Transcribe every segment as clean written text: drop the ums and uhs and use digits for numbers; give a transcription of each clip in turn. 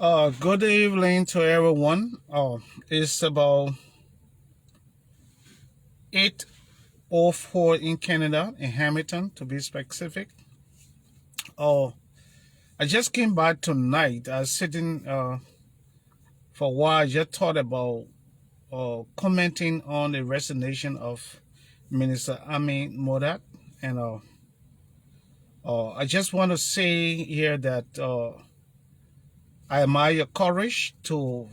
Good evening to everyone. It's about 8:04 in Canada, in Hamilton, to be specific. Oh, I just came back tonight. I was sitting for a while. I just thought about commenting on the resignation of Minister Mudah, and I just want to say here that I admire your courage to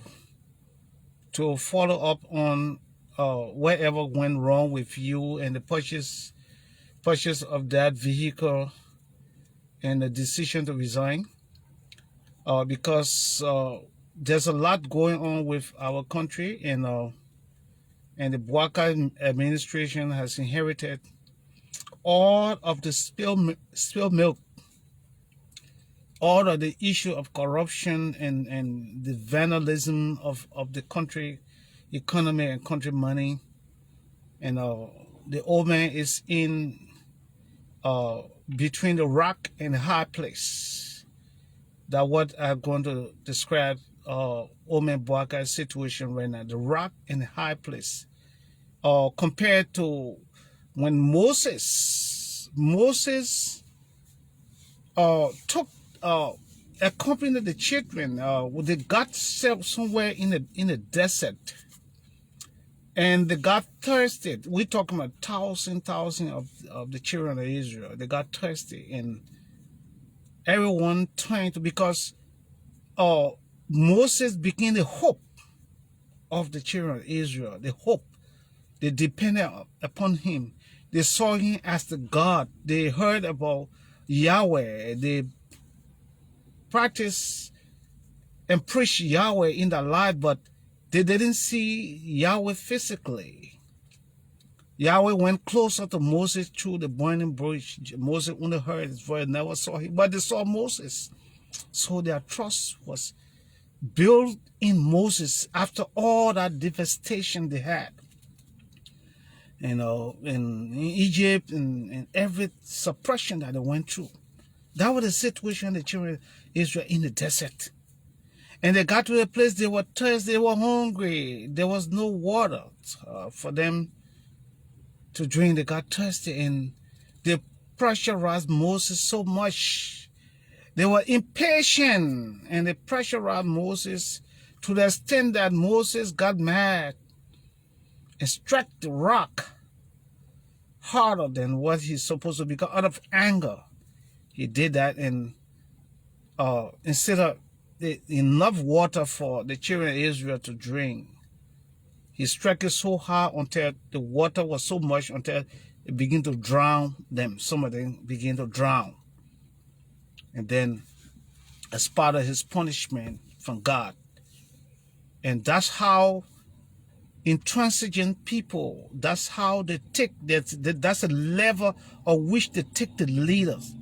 follow up on whatever went wrong with you and the purchase of that vehicle and the decision to resign, because there's a lot going on with our country, and the Boakai administration has inherited all of the spilled milk, all of the issue of corruption and the vandalism of the country economy and country money. And the old man is in between the rock and the hard place. That's what I'm going to describe old man Boakai's situation right now, the rock and the high place. Compared to when Moses took accompanied the children, they got somewhere in the desert, and they got thirsty. We're talking about thousands of the children of Israel. They got thirsty, and everyone trying to, because Moses became the hope of the children of Israel. The hope. They depended upon him. They saw him as the God. They heard about Yahweh. They practiced and preached Yahweh in their life, but they didn't see Yahweh physically. Yahweh went closer to Moses through the burning bush. Moses only heard his voice, never saw him, but they saw Moses. So their trust was built in Moses after all that devastation they had. In Egypt and every suppression that they went through. That was the situation of the children of Israel in the desert. And they got to a place, they were thirsty, they were hungry. There was no water for them to drink. They got thirsty, and they pressurized Moses so much. They were impatient, and they pressurized Moses to the extent that Moses got mad and struck the rock harder than what he's supposed to, because out of anger he did that. And instead of enough water for the children of Israel to drink, he struck it so hard until the water was so much until it began to drown them. Some of them began to drown. And then, as part of his punishment from God. And that's how intransigent people, that's how they take, that's a level of which they take the leaders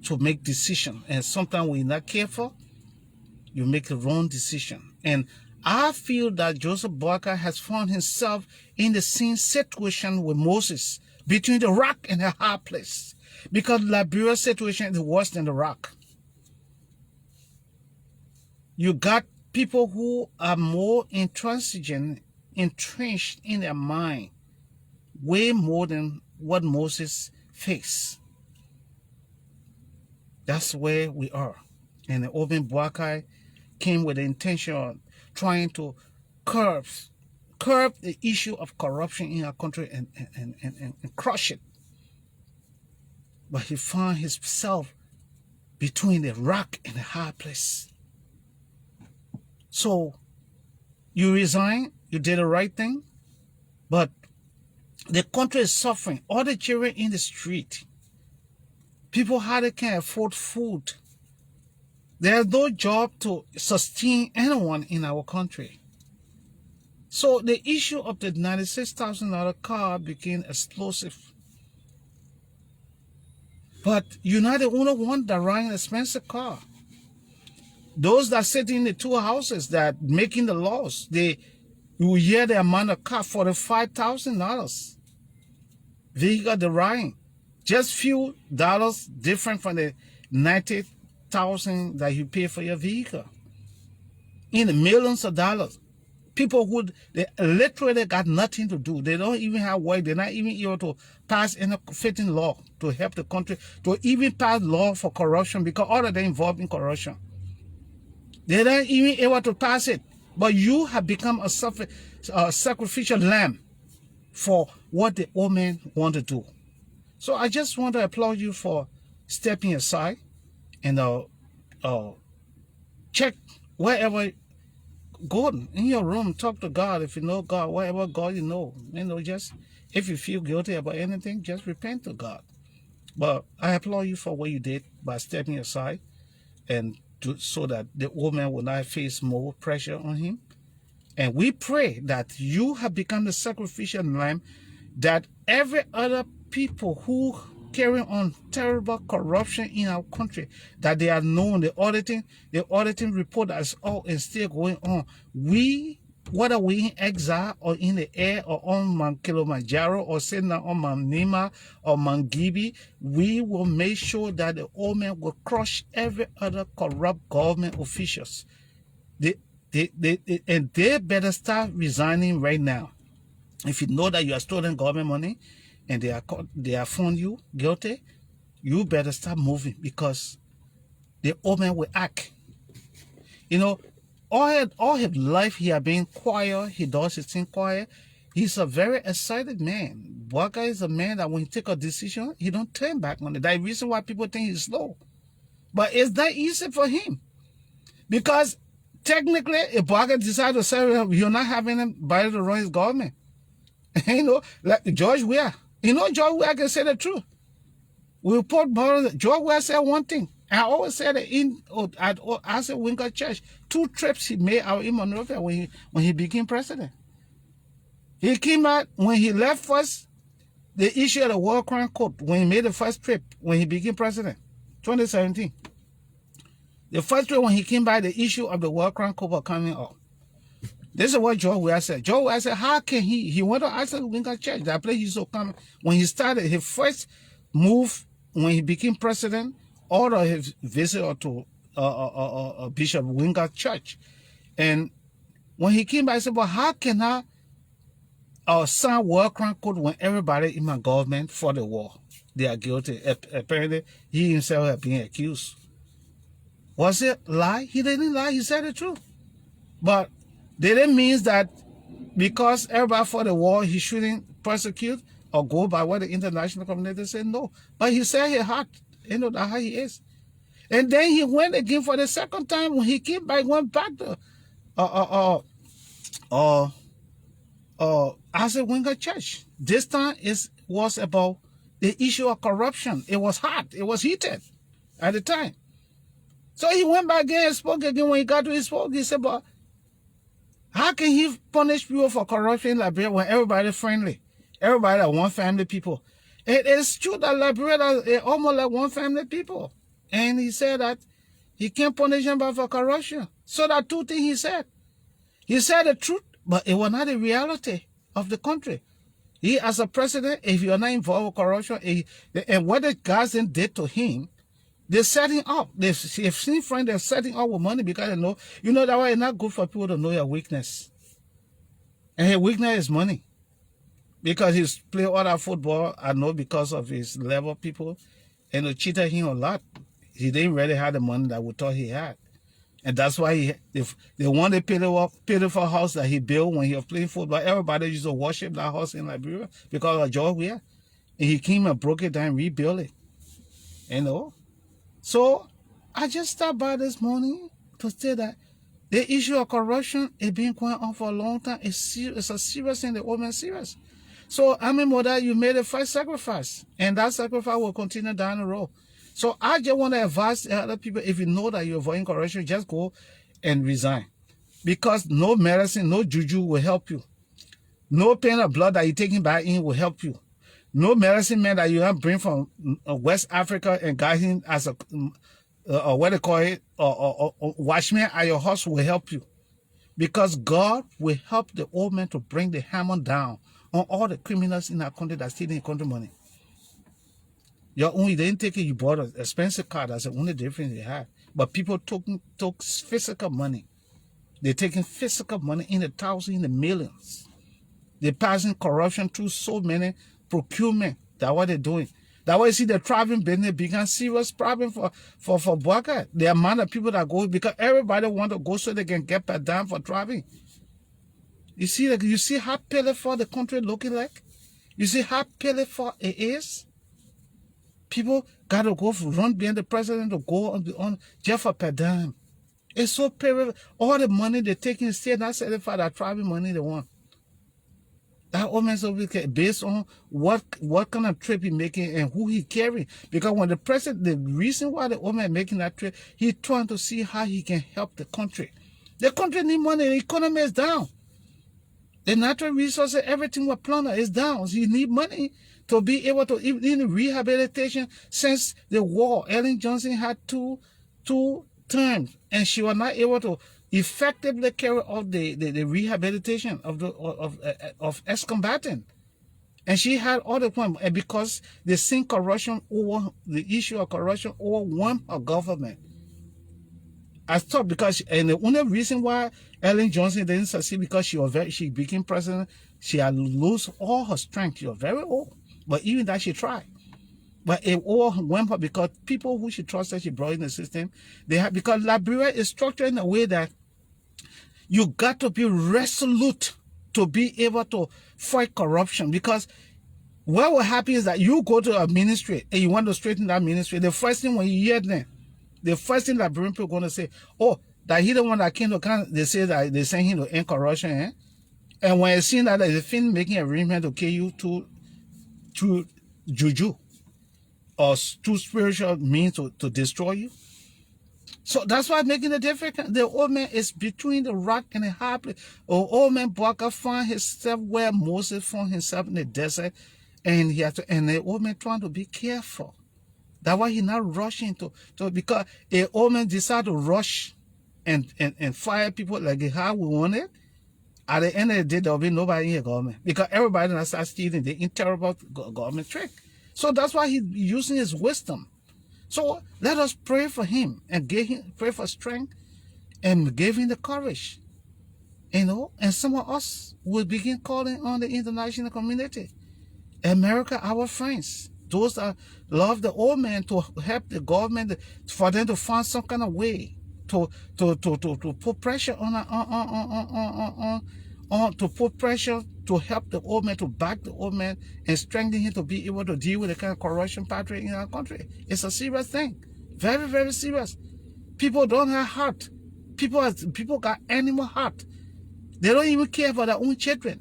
to make decisions. And sometimes when you're not careful, you make a wrong decision. And I feel that Joseph Boakai has found himself in the same situation with Moses, between the rock and the hard place. Because Liberia's situation is worse than the rock. You got people who are more intransigent, entrenched in their mind, way more than what Moses faced. That's where we are. And the Oben Boakai came with the intention of trying to curb the issue of corruption in our country and crush it. But he found himself between the rock and the hard place. So you resign, you did the right thing, but the country is suffering. All the children in the street, people hardly can afford food. There's no job to sustain anyone in our country. So the issue of the $96,000 car became explosive. But you're not the only one that ride an expensive car. Those that sit in the two houses that making the laws, you hear the amount of car, $45,000 vehicle they're riding. Just few dollars different from the $100,000 that you pay for your vehicle. In the millions of dollars. People who they literally got nothing to do. They don't even have work. They're not even able to pass any fitting law to help the country, to even pass law for corruption, because all of them involved in corruption. They're not even able to pass it. But you have become a sacrificial lamb for what the old man want to do. So I just want to applaud you for stepping aside and check wherever. Go in your room, talk to God. If you know God, whatever God you know, just if you feel guilty about anything, just repent to God. But I applaud you for what you did by stepping aside and so that the old man will not face more pressure on him. And we pray that you have become the sacrificial lamb, that every other people who carry on terrible corruption in our country, that they are known, the auditing report that is all and still going on. We, whether we in exile or in the air or on Mount Kilimanjaro or sitting on Mount Nima or Mount Gibi, we will make sure that the old man will crush every other corrupt government officials. And they better start resigning right now. If you know that you are stealing government money, and they have found you guilty, you better start moving, because the old man will act. All his life he has been quiet. He does his thing quiet. He's a very excited man. Boakai is a man that when he take a decision, he don't turn back on it. That's the reason why people think he's slow. But it's not easy for him, because technically, if Boakai decides to say you're not having anybody to run his government, like George Weah. George Weah can say the truth. We report George Weah said one thing. I always said that at Asa Winker Church, 2 trips he made out in Monrovia when he became president. He came out when he left first, the issue of the War Crime Court, when he made the first trip when he became president, 2017. The first trip when he came by, the issue of the War Crime Court was coming up. This is what George Weah said. George Weah said, how can he went to Isaac Winker Church, that place he so come. When he started his first move, when he became president, ordered his visit to Bishop Winker Church. And when he came by, he said, well, how can I sign war crime code when everybody in my government for the war? They are guilty. Apparently, he himself had been accused. Was it lie? He didn't lie. He said the truth. But didn't mean that because everybody for the war, he shouldn't persecute or go by what the international community said. No. But he said his heart, that's how he is. And then he went again for the second time. When he came back, went back to Isaac Winker Church. This time was about the issue of corruption. It was hot. It was heated at the time. So he went back again and spoke again. When he got to his spoke, he said, but how can he punish people for corruption in Liberia when everybody's friendly? Everybody are one family people. It is true that Liberia is almost like one family people. And he said that he can't punish them for corruption. So that 2 things he said. He said the truth, but it was not the reality of the country. He, as a president, if you're not involved with corruption, and what the guys did to him, they're setting up. They've seen friends, they're setting up with money because they know, that way it's not good for people to know your weakness. And his weakness is money. Because he's played all that football, I know because of his level people, and they cheated him a lot. He didn't really have the money that we thought he had. And that's why they want a pitiful house that he built when he was playing football. Everybody used to worship that house in Liberia because of George Weah. And he came and broke it down and rebuilt it. So I just stopped by this morning to say that the issue of corruption is been going on for a long time. It's a serious thing. The woman serious. So I mean, Mudah, you made a first sacrifice, and that sacrifice will continue down the road. So I just want to advise other people, if you know that you're avoiding corruption, just go and resign. Because no medicine, no juju will help you. No pain of blood that you're taking back in will help you. No medicine man that you have bring from West Africa and got him as what they call it, watchman at your house will help you. Because God will help the old man to bring the hammer down on all the criminals in our country that stealing country money. Your own, you didn't take it, you bought an expensive car. That's the only difference they had. But people took physical money. They're taking physical money in the thousands, in the millions. They're passing corruption through so many procurement. That's what they're doing. That's why you see the traveling business become serious problem for Boakai. The amount of people that go, because everybody want to go so they can get per dime for traveling. You see how pitiful the country looking like? You see how pitiful it is? People got to go run behind the president to go on just for per dime. It's so pitiful. All the money they're taking is still not satisfied that traveling money they want. That woman so based on what kind of trip he making and who he carrying. Because when the president, the reason why the woman making that trip, he trying to see how he can help the country. The country need money. The economy is down. The natural resources, everything was plundered is down. So you need money to be able to, in rehabilitation. Since the war, Ellen Johnson had two terms, and she was not able to effectively carry out the rehabilitation of ex-combatant. And she had all the time, and because they seen corruption over, the issue of corruption overwhelmed her government. I thought because, and the only reason why Ellen Johnson didn't succeed because she became president, she had lost all her strength. She was very old, but even that she tried. But it all went up because people who she trusted, she brought in the system. Because Liberia is structured in a way that you got to be resolute to be able to fight corruption. Because what will happen is that you go to a ministry and you want to straighten that ministry. The first thing when you hear them, the first thing Liberian people are going to say, oh, that he the one that came to come, they say that they send him to end corruption. Eh? And when you see that they fin making arrangement to kill you through juju or through spiritual means to destroy you. So that's why making the difference. The old man is between the rock and the hard place. The old man Boakai found himself where Moses found himself in the desert, and and the old man trying to be careful. That's why he's not rushing to because a old man decide to rush and fire people like how we want it. At the end of the day, there'll be nobody in the government because everybody that starts stealing the terrible government trick. So that's why he's using his wisdom. So let us pray for him and pray for strength and give him the courage. And some of us will begin calling on the international community. America, our friends. Those that love the old man to help the government for them to find some kind of way to put pressure to put pressure to help the old man, to back the old man and strengthen him to be able to deal with the kind of corruption pattern in our country. It's a serious thing. Very, very serious. People don't have heart. People got animal heart. They don't even care for their own children.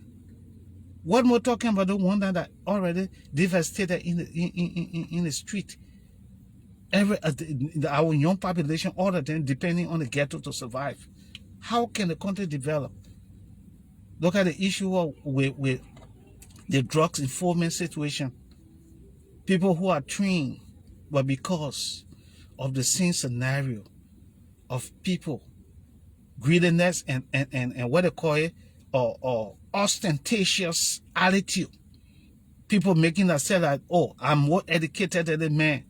What we're talking about, the one that already devastated in the street. Our young population, all of them depending on the ghetto to survive. How can the country develop? Look at the issue with the drugs enforcement situation. People who are trained, but because of the same scenario of people, greediness and what they call it, or ostentatious attitude. People making themselves like, oh, I'm more educated than the man.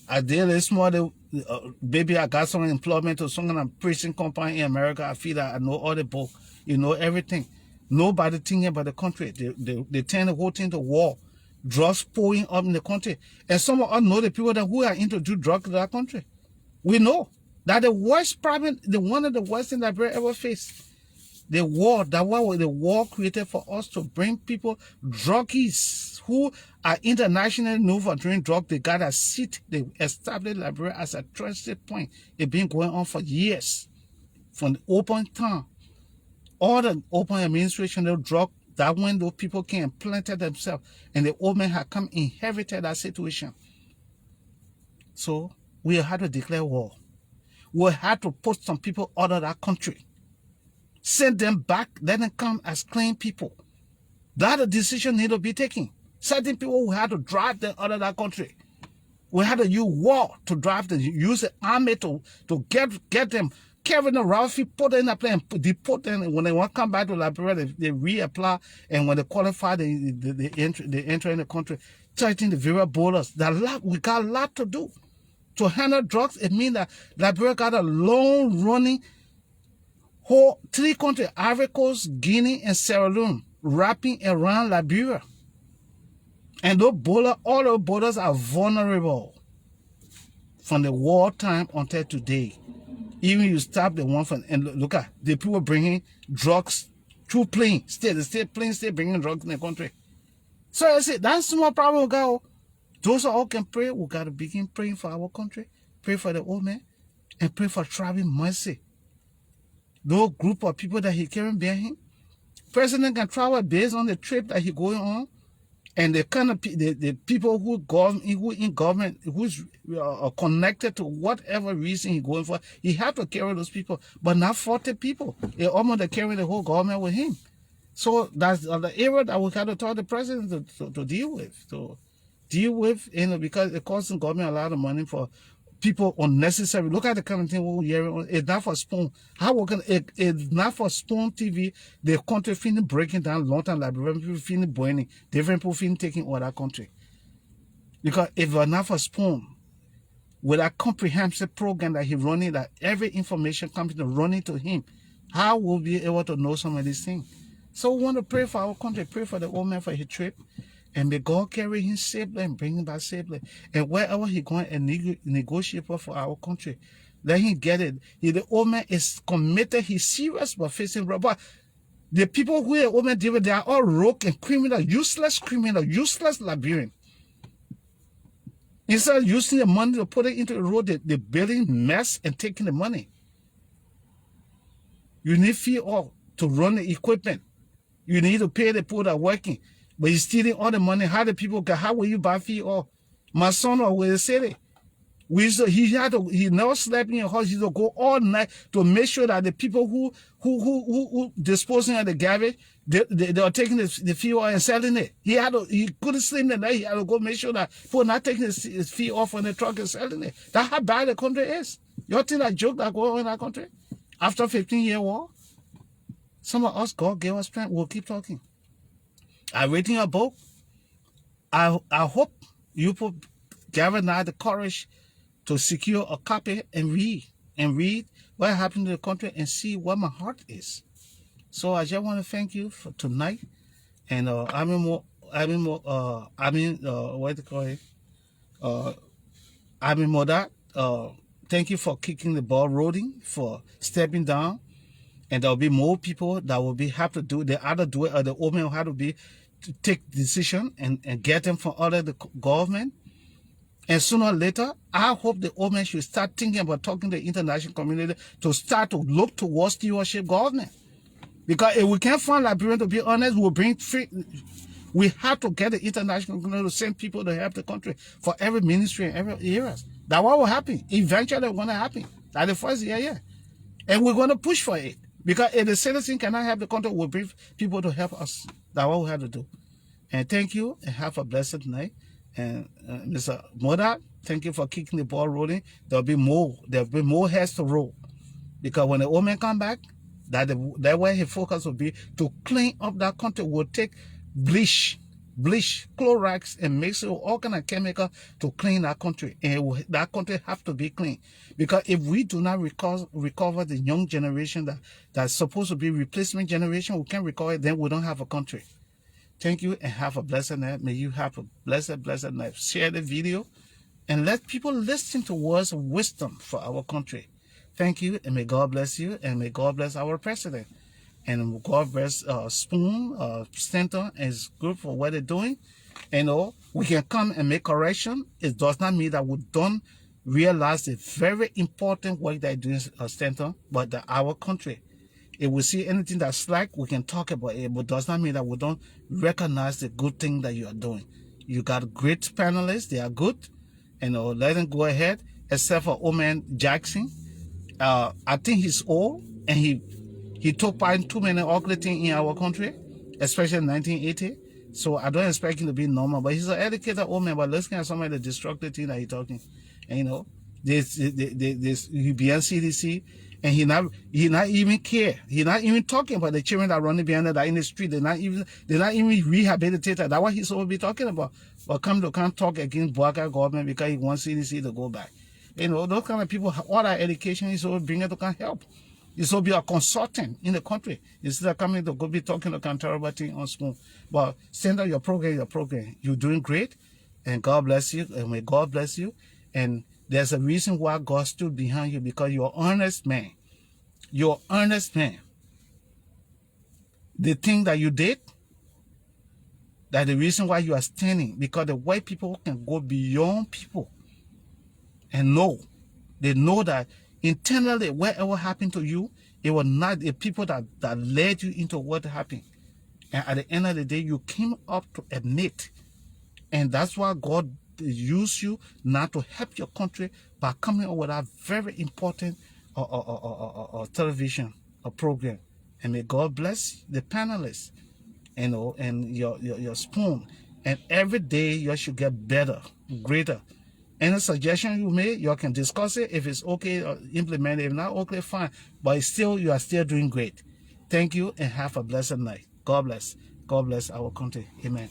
I did this more, maybe I got some employment or some kind of preaching company in America. I feel that I know all the book, everything. Nobody thinking about the country. They turn the whole thing to war. Drugs pouring up in the country. And some of us know the people who are into drugs in that country. We know that the worst problem, one of the worst things Liberia ever faced. The war, that was the war created for us to bring people, druggies, who are internationally known for drinking drugs. They got a seat. They established Liberia as a trusted point. It's been going on for years. From the open time, all the open administration of drug, that when those people came and planted themselves, and the old man had come inherited that situation. So we had to declare war. We had to put some people out of that country. Send them back, let them come as clean people. That decision need to be taken. Certain people who had to drive them out of that country. We had to use war to drive them, use the army to get them carry them around, put them in a plane, deport them. When they want to come back to Liberia, they reapply, and when they qualify, they enter in the country, targeting the various borders. We got a lot to do. To handle drugs, it means that Liberia got a long running whole 3 countries, Ivory Coast, Guinea, and Sierra Leone, wrapping around Liberia. And those borders, all those borders are vulnerable from the wartime until today. Even you stop the one from, and look at the people bringing drugs through plane. The plane still bringing drugs in the country. So I say, that's small problem we got. Those all can pray. We got to begin praying for our country, pray for the old man, and pray for traveling mercy. Those group of people that he carrying behind him, president can travel based on the trip that he going on, and the kind of the people who in government, who's connected to whatever reason he going for, he have to carry those people, but not 40 people. He almost carry the whole government with him. So that's the area that we got to tell the president to deal with. To deal with, because it costs the government a lot of money for people unnecessary. Look at the kind of thing we're hearing. It's not for Spoon. It's not for Spoon TV. The country feeling breaking down long time, like people feeling burning, different people feeling taking over that country. Because if it's not for Spoon, with a comprehensive program that he's running, that every information comes to running to him, how will we be able to know some of these things? So we want to pray for our country, pray for the old man for his trip. And may God carry him safely and bring him back safely. And wherever he going and negotiate for our country, let him get it. The old man is committed, he's serious about facing robbery. The people who the old man deal with, they are all rogue and criminal, useless Liberian. Instead of using the money to put it into the road, they're building mess and taking the money. You need fee all to run the equipment. You need to pay the people that are working. But he's stealing all the money. How the people can, how will you buy fee all? My son was in the city. He never slept in a house. He used to go all night to make sure that the people who disposing of the garbage, they are taking the fee off and selling it. He couldn't sleep in the night. He had to go make sure that people not taking his fee off from the truck and selling it. That's how bad the country is. You think that joke that going on in that country? After 15-year war? Some of us, God gave us strength. We'll keep talking. I'm reading a book. I hope you put gather now the courage to secure a copy and read what happened to the country and see what my heart is. So I just want to thank you for tonight. And Mudah. Thank you for kicking the ball rolling, for stepping down. And there'll be more people that will have to do, they either do it or the old man will have to take decision and get them from under the government. And sooner or later, I hope the old man should start thinking about talking to the international community to start to look towards stewardship government. Because if we can't find Liberians, to be honest, we have to get the international community to send people to help the country for every ministry and every area. That's what will happen. Eventually, it's going to happen. That's the first year. And we're going to push for it. Because if the citizen cannot help the country, we'll bring people to help us. That's what we have to do. And thank you, and have a blessed night. And Mr. Mudah, thank you for kicking the ball rolling. There'll be more heads to roll. Because when the old man come back, that way his focus will be to clean up that country. We'll take bleach, Clorox, and mix it with all kind of chemical to clean that country. And that country have to be clean. Because if we do not recover the young generation that's supposed to be replacement generation, we can't recover it, then we don't have a country. Thank you, and have a blessed night. May you have a blessed night. Share the video and let people listen to words of wisdom for our country. Thank you, and may God bless you, and may God bless our president. And God bless Spoon, Center, and his group for what they're doing. And we can come and make correction. It does not mean that we don't realize the very important work they're doing Center, but our country. If we see anything that's slack, we can talk about it, but it does not mean that we don't recognize the good thing that you are doing. You got great panelists, they are good, and let them go ahead, except for old man Jackson. I think he's old, and he took part in too many ugly things in our country, especially in 1980. So I don't expect him to be normal, but he's an educated old man, but looking at some of the destructive things that he's talking. And this he be on CDC, And he not even care. He not even talking about the children that are running behind that are in the street. They're not even rehabilitated. That's what he's supposed to be talking about. But come talk against Boakai government because he wants CDC to go back. You know, those kind of people, all that education is supposed to bring it to can help. It's supposed to be a consultant in the country. Instead of coming to go be talking to kind of terrible thing on spoon. But send out your program. You're doing great. And God bless you. And may God bless you. And there's a reason why God stood behind you, because you're an honest man. You're an honest man. The thing that you did, that the reason why you are standing, because the white people can go beyond people and know. They know that internally, whatever happened to you, it was not the people that led you into what happened. And at the end of the day, you came up to admit. And that's why God used you now to help your country by coming up with a very important television program. And may God bless the panelists, you know, and your spoon. And every day you should get better, greater. Any suggestion you make, you can discuss it. If it's okay, implement it. If not, okay, fine. But still, you are still doing great. Thank you and have a blessed night. God bless. God bless our country. Amen.